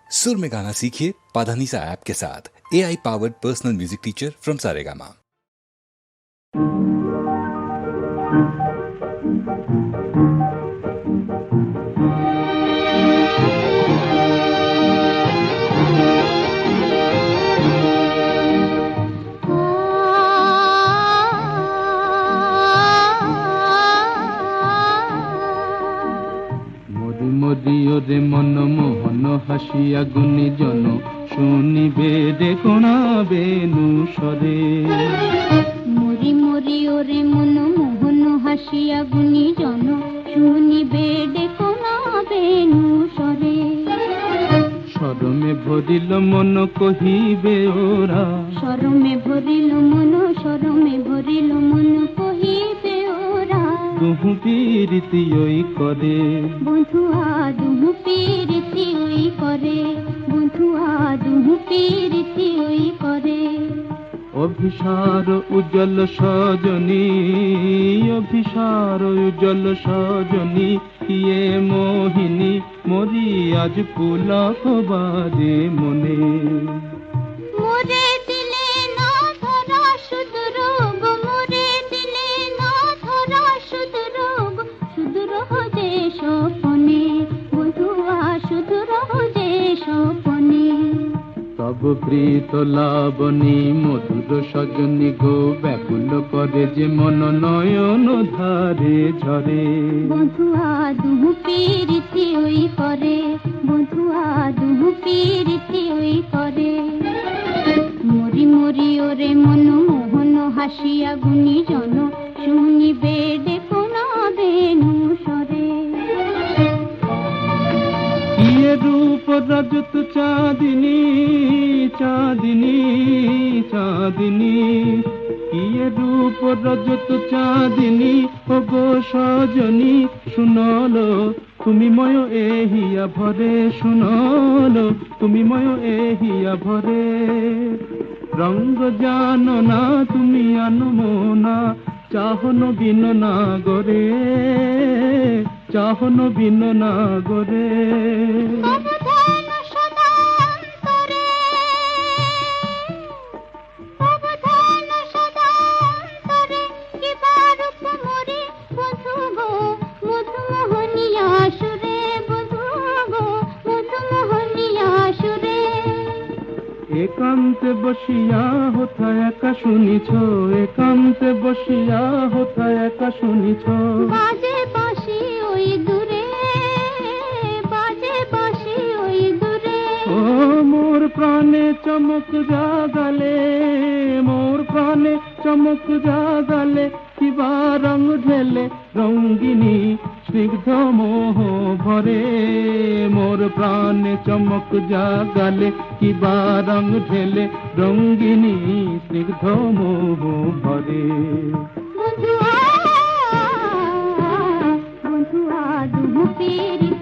सुर में गाना सीखिए पाधानीसा ऐप के साथ। AI powered personal music teacher from Saregama. মরিয়রে মনমোহন হাসিয়া গুণীজন শুনিবে রে কোনা বেনুসরে। মরি মরি ওরে মনমোহন হাসিয়া গুণীজন শুনিবে রে কোনা বেনুসরে। শরমে ভরিল মন কহিবে ওরা, শরমে ভরিল মন, শরমে ভরিল মন কহিবে ওরা। দুহু পীরিতি ওই করে, বন্ধুয়া দুহু পীরিতি ওই করে, বন্ধুয়া দুহু পীরিতি ওই করে। অভিসার উজ্জ্বল সজনী, অভিসার উজ্জ্বল সজনী, কিয়ে মোহিনী মরি আজ পুলক বাজে মনে। মোরে দিলে না ধরা শুধু রোগ, মোরে দিলে না ধরা শুধু রোগ, শুধু রহ যে সপনে, বধুয়া শুধু রহ যে সপনে। তব প্রীত লাবণী মধুর সজনী গো, ব্যাকুল করে যে মন নয়ন ধারে ঝরে। বধুয়া দুহু পীরিতি ওই করে, বধুয়া দুহু পীরিতি ওই করে। মরি মরি ওরে মনমোহন হাসিয়া গুণীজন শুনিবে রে কোনা বেনুসরে। ইয়ে রূপ রজত চাঁদিনী, চাঁদিনী চাঁদিনী, ইয়ে রূপ রজত চাঁদিনী, ও গো সজনী শুনলো তুমি ময় এহিয়া ভরে, শুনলো তুমি ময় এহিয়া ভরে। রঙ্গ জানো না তুমি আনমনা, চাহন বিন না গরে, চাহন বিন না গরে। অবধান সদা অন্তরে, অবধান সদা অন্তরে, কিবা রূপ মোরে বধূ গো মধুমোহনিয়া সুরে, বধূ গো মধুমোহনিয়া সুরে। একান্তে বসিয়া হোথা একা শুনিছ, একান্তে বসিয়া হোথা একা শুনিছ। বাজে বাঁশি ওই দূরে, বাজে বাঁশি ওই দূরে। ও মোর প্রাণে চমক জাগালে, মোর প্রাণে চমক জাগালে, কিবা রঙ ঢেলে রঙ্গিনী স্নিগ্ধ মোহ ভরে। মোর প্রাণে চমক জাগালে, কিবা রঙ ঢেলে রঙ্গিনী স্নিগ্ধ মোহ ভরে। বন্ধুয়া বন্ধুয়া দুহু পীরিতি